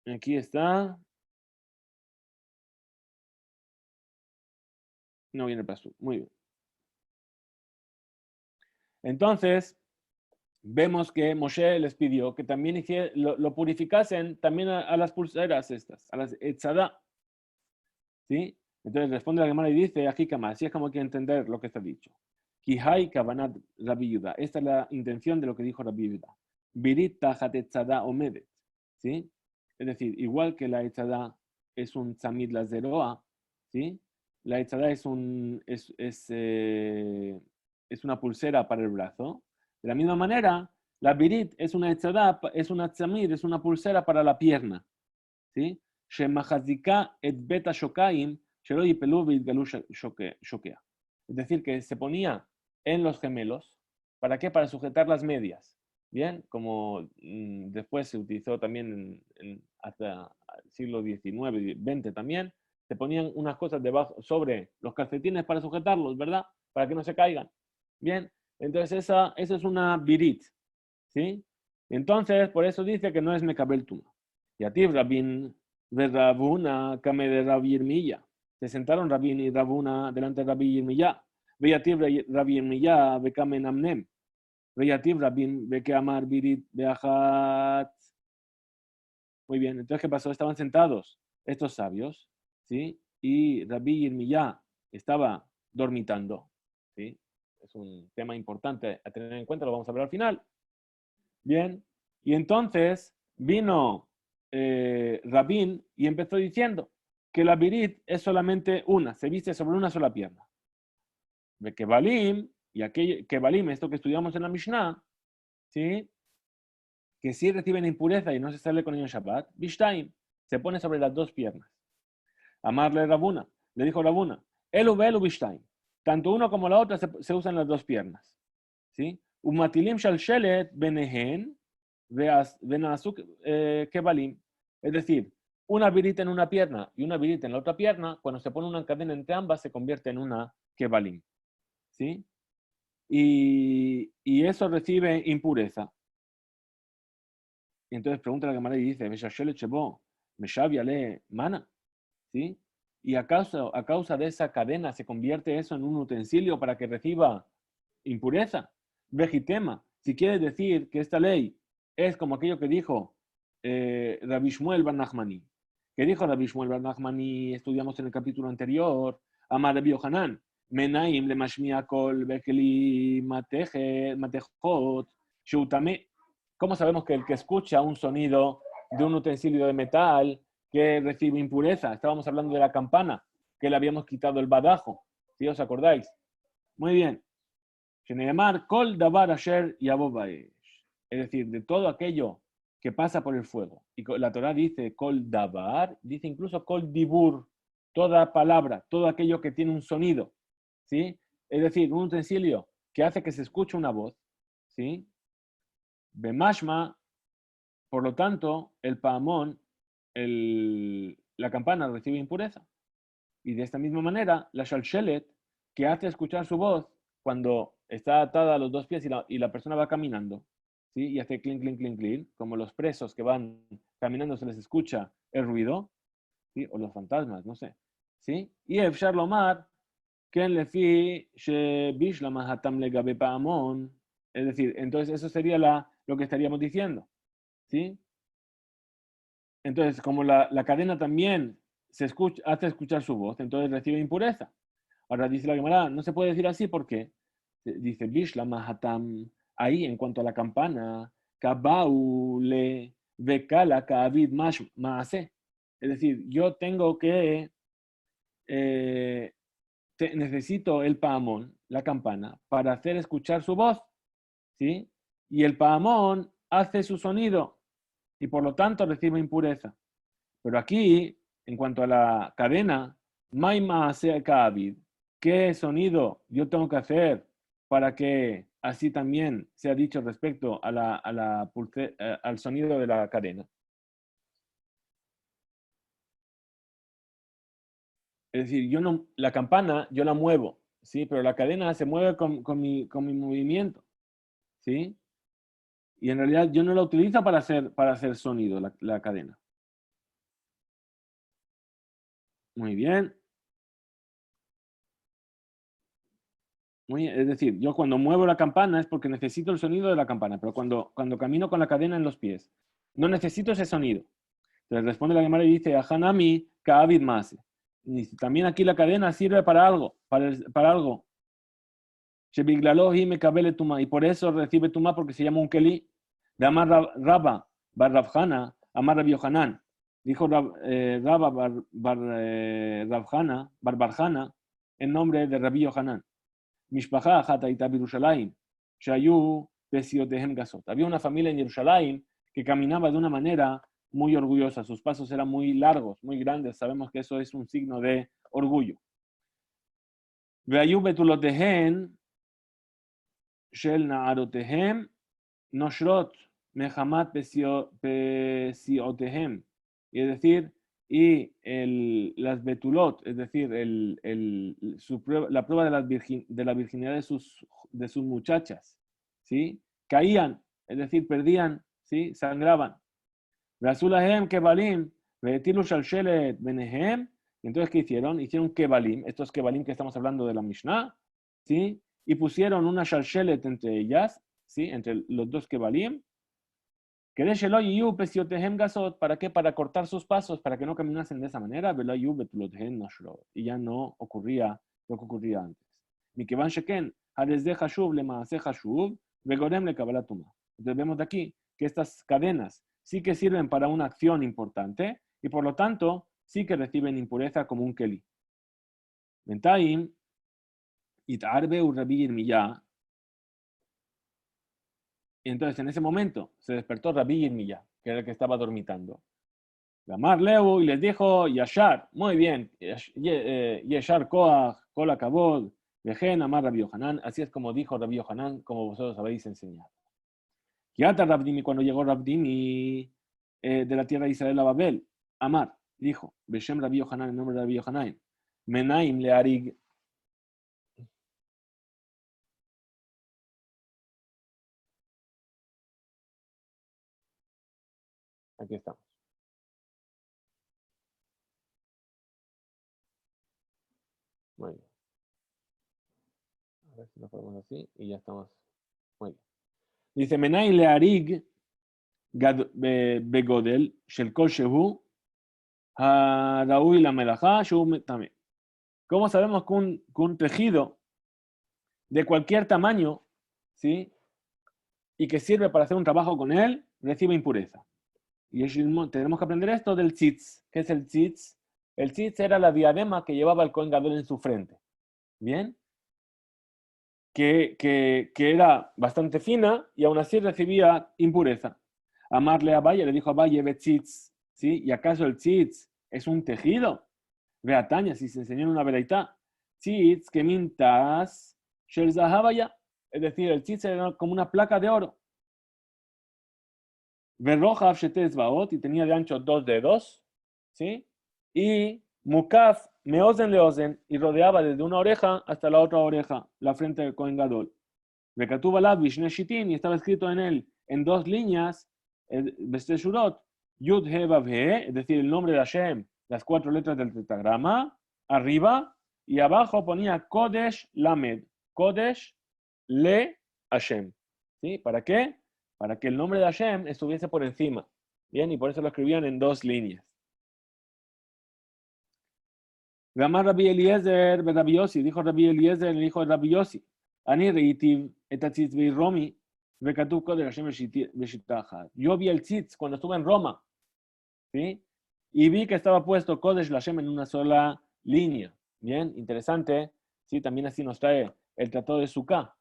aquí está, no viene el paso, muy bien. Entonces, vemos que Moshe les pidió que también lo purificasen también a las pulseras estas, a las etzadá, ¿sí? Entonces responde la Gemara y dice, aquí así es como hay que entender lo que está dicho. Kihai kavanat Rabbi Yuda. Esta es la intención de lo que dijo Rabbi Yuda. Birit tajat etzadá omedet, ¿sí? Es decir, igual que la etzadá es un tzamid lazeroa, ¿sí? La etzadá es una pulsera para el brazo. De la misma manera, la birit es una etzadá, es una tzamid, es una pulsera para la pierna, ¿sí? Shemachazika et beta shokaim shelo yipelu v'yitgalu shokea. Es decir, que se ponía en los gemelos. ¿Para qué? Para sujetar las medias. Bien, como después se utilizó también hasta el siglo XIX, XX también, se ponían unas cosas debajo, sobre los calcetines para sujetarlos, ¿verdad? Para que no se caigan. Bien, entonces esa es una birit, ¿sí? Entonces, por eso dice que no es mekabel tuma. Y a ti, Rabin de Rabuna, Kame de Rabbi Yirmiyah. Se sentaron Rabin y Rabuna delante de Rabbi Yirmiyah. Veyativ Rabbi Yirmiyah, Bekame Namnem. Veyativ Rabin, Beke Amar Birit Beachat. Muy bien, entonces, ¿qué pasó? Estaban sentados estos sabios, ¿sí? Y Rabbi Yirmiyah estaba dormitando, ¿sí? Es un tema importante a tener en cuenta, lo vamos a ver al final. Bien, y entonces vino Rabín y empezó diciendo que la virit es solamente una, se viste sobre una sola pierna. De Kebalim, y aquello, Kebalim, esto que estudiamos en la Mishnah, ¿sí? Que si reciben impureza y no se sale con ellos Shabbat, Bishtaim, se pone sobre las dos piernas. Amarle Rabuna, le dijo Rabuna, Elu Belu Bishtaim, tanto uno como la otra se usan las dos piernas. ¿Sí? Umatilim shal shelet benehen venazuk kebalim. Es decir, una virita en una pierna y una virita en la otra pierna, cuando se pone una cadena entre ambas, se convierte en una kebalim. ¿Sí? Y eso recibe impureza. Y entonces pregunta la Gemara y dice, mana, ¿sí? Y a causa de esa cadena se convierte eso en un utensilio para que reciba impureza. Vejitema, si quiere decir que esta ley es como aquello que dijo Rabbi Shmuel Bar Nachmani. Que dijo Rabbi Shmuel Bar Nachmani, estudiamos en el capítulo anterior, Amar Rabbi Yohanan, Menaim le mashmia kol bekeli matejot, shutame. ¿Cómo sabemos que el que escucha un sonido de un utensilio de metal que recibe impureza? Estábamos hablando de la campana, que le habíamos quitado el badajo, ¿sí os acordáis? Muy bien. Sheneemar kol davar asher yabo baesh. Es decir, de todo aquello que pasa por el fuego. Y la Torah dice kol davar, dice incluso kol dibur, toda palabra, todo aquello que tiene un sonido, ¿sí? Es decir, un utensilio que hace que se escuche una voz, ¿sí? Bemashma, por lo tanto, el paamón, la campana recibe impureza. Y de esta misma manera, la shalshelet, que hace escuchar su voz cuando está atada a los dos pies y la persona va caminando, ¿sí? Y hace clink, clink, clink, clink, como los presos que van caminando se les escucha el ruido, ¿sí? O los fantasmas, no sé. ¿Sí? Y Efshar Lomar, Ken Lefi, Shebishlam Hatam Legabe Paamon. Es decir, entonces eso sería lo que estaríamos diciendo. ¿Sí? Entonces, como la cadena también hace escuchar su voz, entonces recibe impureza. Ahora dice la Gemara, no se puede decir así porque dice Bishla Mahatam, ahí en cuanto a la campana, Kabau le Vekala Kavid Maase. Es decir, yo tengo que, eh, necesito el paamón, la campana, para hacer escuchar su voz, ¿sí? Y el paamón hace su sonido y por lo tanto recibe impureza. Pero aquí, en cuanto a la cadena, Maima sea Kavid, ¿qué sonido yo tengo que hacer para que así también sea dicho respecto al sonido de la cadena? Es decir, la campana yo la muevo, sí, pero la cadena se mueve con mi movimiento, ¿sí? Y en realidad yo no la utilizo para hacer sonido, la cadena. Muy bien. Es decir, yo cuando muevo la campana es porque necesito el sonido de la campana, pero cuando camino con la cadena en los pies, no necesito ese sonido. Entonces responde la Gemara y dice, Ahanami ka'avid mase. Y dice, también aquí la cadena sirve para algo, para algo. Shebiglalohi mekabele tuma. Y por eso recibe tuma porque se llama un keli. De Amar Rabba bar Rabjana, Amar Rabbi Yohanan. Dijo Rabba Rabjana, bar Barjana, en nombre de Rabbi Yohanan. Mishpacha Hata Ita Birushalayim, Shayu Besiotehem Gasot. Había una familia en Jerusalén que caminaba de una manera muy orgullosa. Sus pasos eran muy largos, muy grandes. Sabemos que eso es un signo de orgullo. Veayu Betulotehen Shel Naarotehem Noshrot Mehamat Besiotehem. Y es decir, y las betulot, es decir, la prueba de la virginidad de sus muchachas, ¿sí? Caían, es decir, perdían, ¿sí? Sangraban. Rasulahem kebalim, vetilu shalshelet benehem. Entonces, ¿qué hicieron? Hicieron kebalim, estos kebalim que estamos hablando de la Mishnah, ¿sí? Y pusieron una shalshelet entre ellas, ¿sí? Entre los dos kebalim. ¿Para qué? Para cortar sus pasos, para que no caminasen de esa manera. Y ya no ocurría lo que ocurría antes. Entonces vemos de aquí que estas cadenas sí que sirven para una acción importante y por lo tanto sí que reciben impureza como un keli. Bentaim, itarbe Rabbi Yirmiyah. Y entonces en ese momento se despertó Rabbi Yirmiyah, que era el que estaba dormitando. Lamar Leu y les dijo, Yashar, muy bien, Yashar Koach, Kol Kabod, Vejen Amar Rabbi Yohanan, así es como dijo Rabbi Yohanan, como vosotros habéis enseñado. Kiata Rabdimi, cuando llegó Rabdimi de la tierra de Israel a Babel, Amar, dijo, Beshem Rabbi Yohanan, en nombre de Rabbi Yohanan, Menaim Learig. Aquí estamos. Muy bien. A ver si lo ponemos así y ya estamos. Muy bien. Dice, Menaim Learig Begodel, Shel Kol Shehu, Raúl la Melajá, también. ¿Cómo sabemos que un tejido de cualquier tamaño, ¿sí? Y que sirve para hacer un trabajo con él, recibe impureza? Y tenemos que aprender esto del tzitz. ¿Qué es el tzitz? El tzitz era la diadema que llevaba el Kohen Gadol en su frente. ¿Bien? Que era bastante fina y aún así recibía impureza. Amarle a Valle, le dijo a Valle, ve tzitz, ¿sí? ¿Y acaso el tzitz es un tejido? Ve a Tania, si se enseñó en una veraitá. Tzitz que mintas shel zahavaya. Es decir, el tzitz era como una placa de oro. Verroja shetes baot, y tenía de ancho 2 dedos, ¿sí? Y mukaf meozen leozen, y rodeaba desde una oreja hasta la otra oreja, la frente del Kohen Gadol. Vekatubalad vishne shitin, y estaba escrito en él, en 2 líneas, Besteshurot, Yud He Vav He, es decir, el nombre de Hashem, las 4 letras del tetragrama, arriba, y abajo ponía Kodesh Lamed, Kodesh Le Hashem. ¿Sí? ¿Para qué? Para que el nombre de Hashem estuviese por encima. Bien, y por eso lo escribían en 2 líneas. Gamar Rabbi Eliezer, Rabbi Yossi, dijo Rabbi Eliezer, el hijo de Rabbi Yossi, Ani reitiv etatzitz Romi, vekatuv kodesh Hashem beshitacha. Yo vi el tzitz cuando estuve en Roma, ¿sí? Y vi que estaba puesto Kodesh Hashem en una sola línea. Bien, interesante. Sí, también así nos trae el Tratado de Sukkah,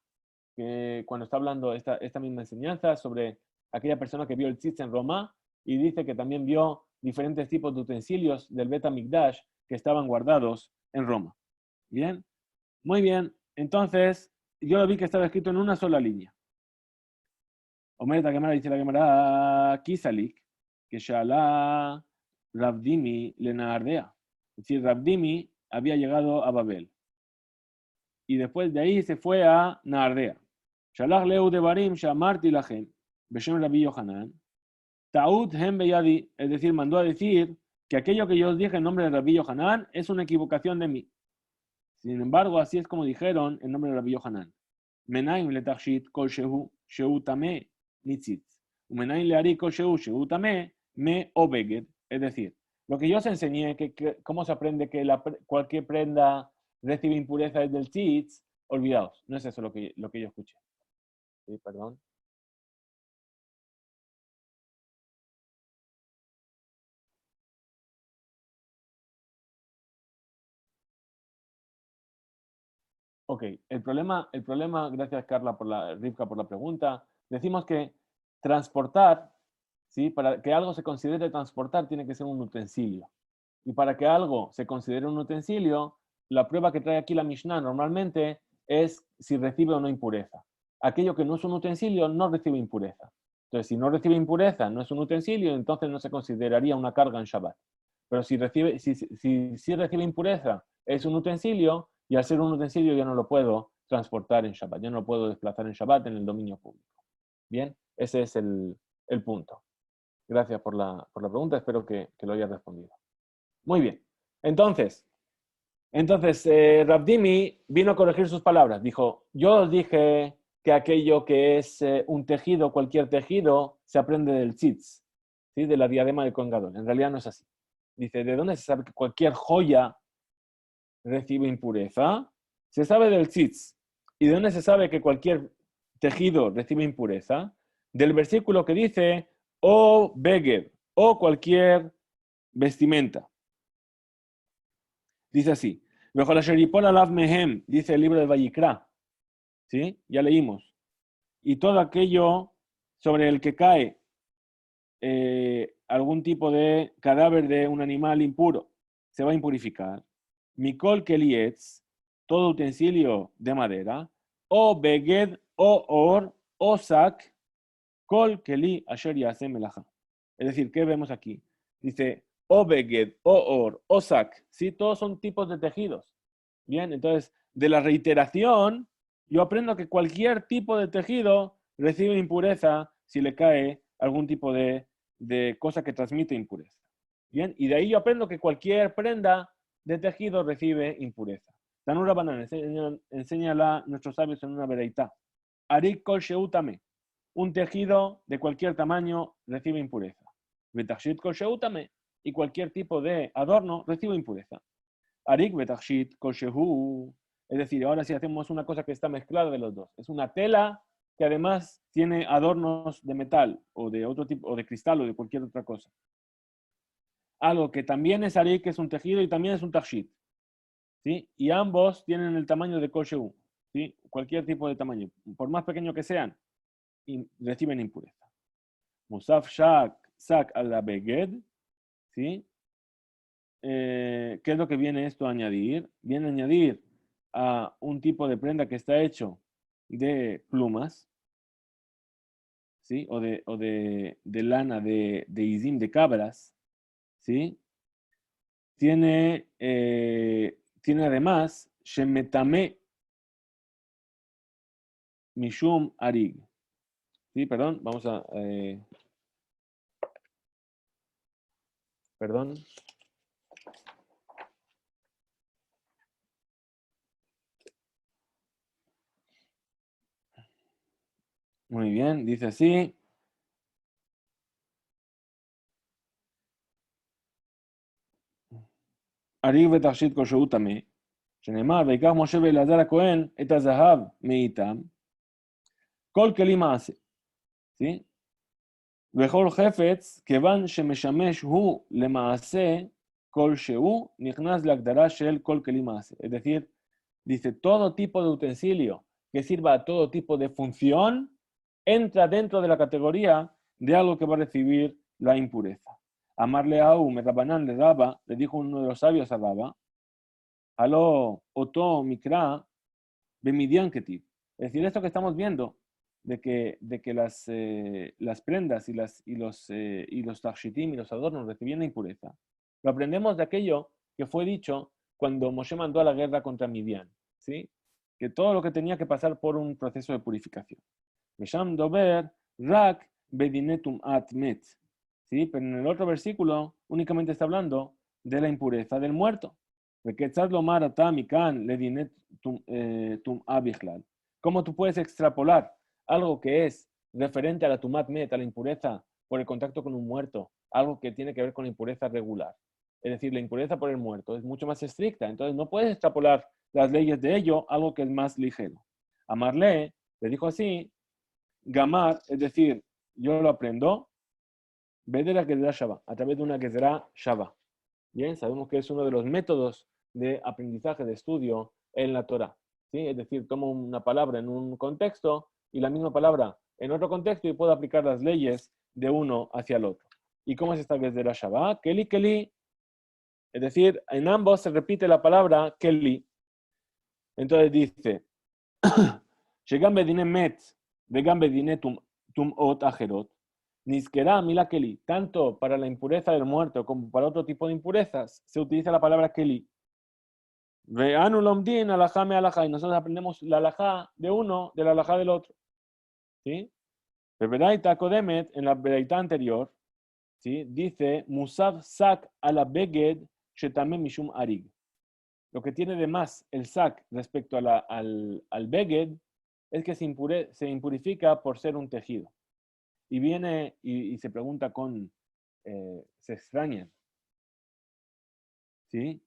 que cuando está hablando esta misma enseñanza sobre aquella persona que vio el tzitz en Roma y dice que también vio diferentes tipos de utensilios del Bet HaMikdash que estaban guardados en Roma. Bien, muy bien. Entonces, yo lo vi que estaba escrito en una sola línea. Omer la Gemara, dice la Gemara, Kisalik, que Shalá Rabdimi le Naardea. Es decir, Rabdimi había llegado a Babel. y después de ahí se fue a Nardea. Shalach leu devarim shamarti lachem, beshem Rabbi Yohanan, taut hem beyadi, es decir, mandó a decir que aquello que yo os dije en nombre de Rabbi Yohanan es una equivocación de mí. Sin embargo, así es como dijeron en nombre de Rabbi Yohanan. Menaim le tachit kol shehu tameh nitzitz. Umenaim le ari kol shehu tameh me obeged. Es decir, lo que yo os enseñé, cómo se aprende que cualquier prenda recibe impureza desde el tzitz, olvidaos. No es eso lo que yo escuché. Sí, perdón. Ok, el problema, gracias Carla Rivka por la pregunta, decimos que transportar, ¿sí? Para que algo se considere transportar tiene que ser un utensilio. Y para que algo se considere un utensilio, la prueba que trae aquí la Mishnah normalmente es si recibe o no impureza. Aquello que no es un utensilio no recibe impureza. Entonces, si no recibe impureza, no es un utensilio, entonces no se consideraría una carga en Shabbat. Pero si recibe impureza, es un utensilio, y al ser un utensilio yo no lo puedo transportar en Shabbat, yo no lo puedo desplazar en Shabbat en el dominio público. Bien, ese es el punto. Gracias por la pregunta, espero que lo haya respondido. Muy bien. Entonces Rabdimi vino a corregir sus palabras. Dijo, yo os dije que aquello que es un tejido, cualquier tejido, se aprende del tzitz, ¿sí? De la diadema de Kohen Gadol. En realidad no es así. Dice, ¿de dónde se sabe que cualquier joya recibe impureza? Se sabe del tzitz. ¿Y de dónde se sabe que cualquier tejido recibe impureza? Del versículo que dice, o beged, o cualquier vestimenta. Dice así, dice el libro de Vayikra, ¿sí? Ya leímos. Y todo aquello sobre el que cae algún tipo de cadáver de un animal impuro, se va a impurificar. Mikol kelietz, todo utensilio de madera, o beged, o or, o sak, kol keli asher yasem melacha. Es decir, ¿qué vemos aquí? Dice, o beged, o or, o sak, ¿sí? Todos son tipos de tejidos. Bien, entonces, de la reiteración, yo aprendo que cualquier tipo de tejido recibe impureza si le cae algún tipo de cosa que transmite impureza. Bien, y de ahí yo aprendo que cualquier prenda de tejido recibe impureza. Tanura Banana, enséñala nuestros sabios en una vereitá. Arik kol sheutame, un tejido de cualquier tamaño recibe impureza. Betachit kol sheutame, y cualquier tipo de adorno recibe impureza. Arik betachit kol shehu, es decir, ahora sí hacemos una cosa que está mezclada de los dos. Es una tela que además tiene adornos de metal o de otro tipo, o de cristal o de cualquier otra cosa. Algo que también es arik, que es un tejido, y también es un tachit. ¿Sí? Y ambos tienen el tamaño de kol shehu, ¿sí? Cualquier tipo de tamaño, por más pequeño que sean, reciben impureza. Musaf sak al beged, ¿sí? ¿Qué es lo que viene esto a añadir? Viene a añadir a un tipo de prenda que está hecho de plumas, ¿sí? O de lana de izim, de cabras, ¿sí? Tiene además shemetame mishum arig. Sí, perdón, vamos a... perdón. Muy bien, dice así. אריג ותכשיט כלשהו טמא, שנאמר, ויקח משה ואלעזר הכהן את הזהב מאיתם, כל כלי מעשה. ¿Sí? וכל חפץ, כיוון שמשמש הוא למעשה כלשהו, נכנס להגדרה של כל כלי מעשה. Es decir, dice, todo tipo de utensilio que sirva a todo tipo de función, entra dentro de la categoría de algo que va a recibir la impureza. Amarle a un Rabanán le daba, le dijo uno de los sabios a Raba, aló, oto, mikra, bemidian ketiv. Es decir, esto que estamos viendo, de que las prendas y los takshitim y los adornos recibían la impureza, lo aprendemos de aquello que fue dicho cuando Moshe mandó a la guerra contra Midian, ¿sí? que todo lo que tenía que pasar por un proceso de purificación. Mesham dober rak bedinetum atmet. ¿Sí? Pero en el otro versículo únicamente está hablando de la impureza del muerto. ¿Cómo tú puedes extrapolar algo que es referente a la tumat met, a la impureza por el contacto con un muerto, algo que tiene que ver con la impureza regular? Es decir, la impureza por el muerto es mucho más estricta, entonces no puedes extrapolar las leyes de ello, algo que es más ligero. Amarle le dijo así, gamar, es decir, yo lo aprendo, de la Gezerá Shava, a través de una Gezerá Shava. Bien, sabemos que es uno de los métodos de aprendizaje, de estudio en la Torah. ¿Sí? Es decir, tomo una palabra en un contexto y la misma palabra en otro contexto y puedo aplicar las leyes de uno hacia el otro. ¿Y cómo es esta Gezerá Shava? Keli, Keli. Es decir, en ambos se repite la palabra Keli. Entonces dice, Shegam bedine met, vegam bedine tumot ajerot. Niskera mila keli. Tanto para la impureza del muerto como para otro tipo de impurezas se utiliza la palabra keli. Ve'anu lomdin alajá me alajá. Y nosotros aprendemos la alajá de uno de la alajá del otro. ¿Sí? Beberaita kodemet, en la beraita anterior, ¿sí? Dice, Musav sak ala beged shetamem mishum arig. Lo que tiene de más el sak respecto a al beged es que se impurifica por ser un tejido. Y viene y se pregunta se extraña, ¿sí?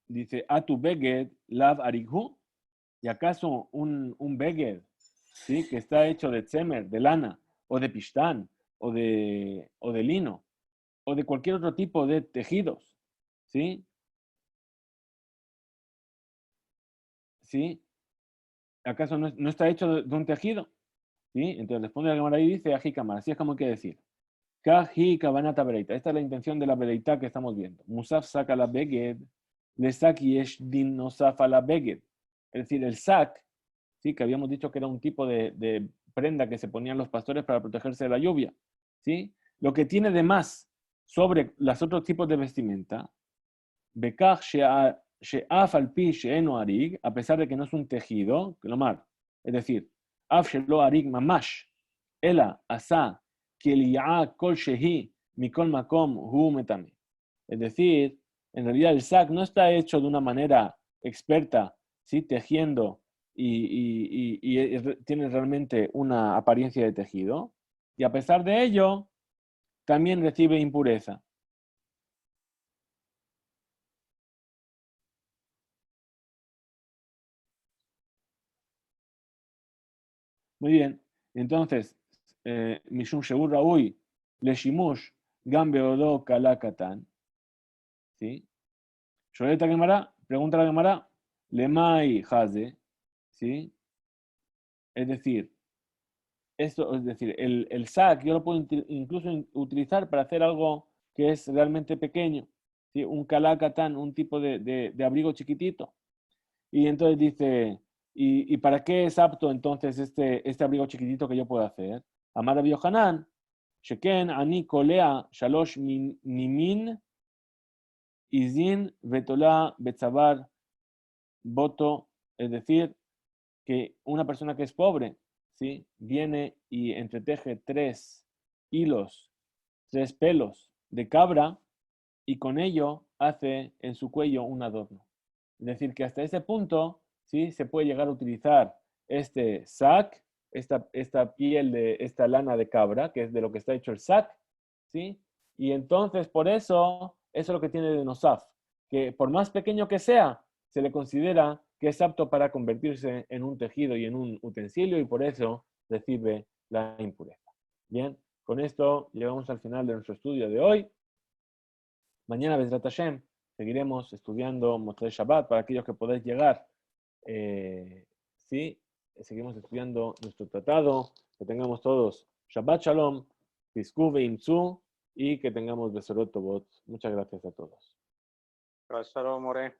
Dice, a tu beged lav arighu, ¿y acaso un beged, ¿sí? Que está hecho de tzemer, de lana, o de pistán, o de lino, o de cualquier otro tipo de tejidos, ¿sí? ¿Sí? ¿Acaso no está hecho de un tejido? ¿Sí? Entonces responde la Gemara y dice, ajikamar, así es como hay que decir. Kaji kabanata bereita. Esta es la intención de la bereita que estamos viendo. Musaf saca la beged, le sak yesh din nosaf a la beged. Es decir, el sak, ¿sí? Que habíamos dicho que era un tipo de prenda que se ponían los pastores para protegerse de la lluvia. ¿Sí? Lo que tiene de más sobre los otros tipos de vestimenta, bekach she'af al pi she'eno arig, a pesar de que no es un tejido, klomar, es decir, af she'lo arig mamash, ela asa kol shehi mikol makom hu metame. Es decir, en realidad el sac no está hecho de una manera experta, ¿sí? Tejiendo y tiene realmente una apariencia de tejido. Y a pesar de ello, también recibe impureza. Muy bien. Entonces, Mishum Sheur Raúl, Le Shimush, Gambe Odo Kalakatan. ¿Sí? Sholeta Gemara, pregunta la Gemara, Lemai Haze. ¿Sí? Es decir, el sac yo lo puedo incluso utilizar para hacer algo que es realmente pequeño. ¿Sí? Un kalakatan, un tipo de abrigo chiquitito. Y entonces dice, ¿y para qué es apto entonces este abrigo chiquitito que yo puedo hacer? Amar Rabbi Yohanan, Sheken ani kolea shalosh nimin izin vetola betzabar voto, es decir, que una persona que es pobre, ¿sí? Viene y entreteje 3 hilos, 3 pelos de cabra y con ello hace en su cuello un adorno. Es decir, que hasta ese punto, ¿sí? Se puede llegar a utilizar este sac, esta piel de esta lana de cabra, que es de lo que está hecho el sac, ¿sí? Y entonces, por eso es lo que tiene de nosaf, que por más pequeño que sea, se le considera que es apto para convertirse en un tejido y en un utensilio y por eso recibe la impureza. Bien, con esto llegamos al final de nuestro estudio de hoy. Mañana, Bezrat Hashem, seguiremos estudiando Motzei Shabbat para aquellos que podáis llegar. Sí, seguimos estudiando nuestro tratado. Que tengamos todos Shabbat Shalom, Pisku Veimtzu y que tengamos Besorot Tobot. Muchas gracias a todos. Gracias, More.